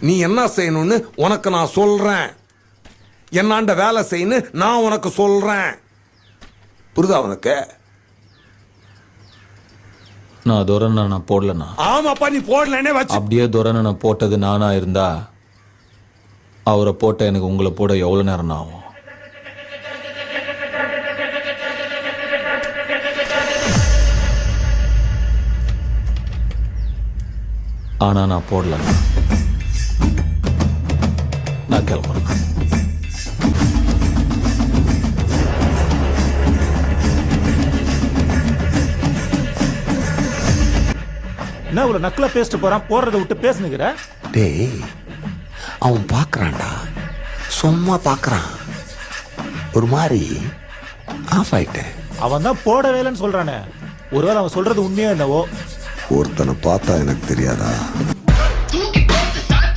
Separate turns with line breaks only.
நீ என்ன செய்யணும்னு உனக்கு நான் சொல்றேன். என்னாண்ட வேலை செய்யணும் நான் உனக்கு சொல்றேன். புரியுதா உனக்கு?
நான் துரனை நான் போடலண்ணா.
ஆமாப்பா, நீ போடலன்னே வச்சு.
அப்படியே துரனை நான் போட்டது நானா இருந்தா அவரை போட்ட எனக்கு உங்களை போட எவ்வளவு நேரம் ஆகும்? ஆனா நான் போடல. நான் கிளம்புறேன்.
என்ன இவ்வளவு நக்கலா பேசிட்டு போறான்? போறதை விட்டு பேசுனுங்கிற?
டேய், அவன் பார்க்கறான்டா, சும்மா பார்க்கறான். ஒரு மாதிரி ஆஃப் ஆயிட்டேன்.
அவன் தான் போடவே இல்லைன்னு சொல்றானே. ஒருவேளை அவன் சொல்றது உண்மையா என்னவோ?
ஒருத்தனை பார்த்தா எனக்கு தெரியாதா?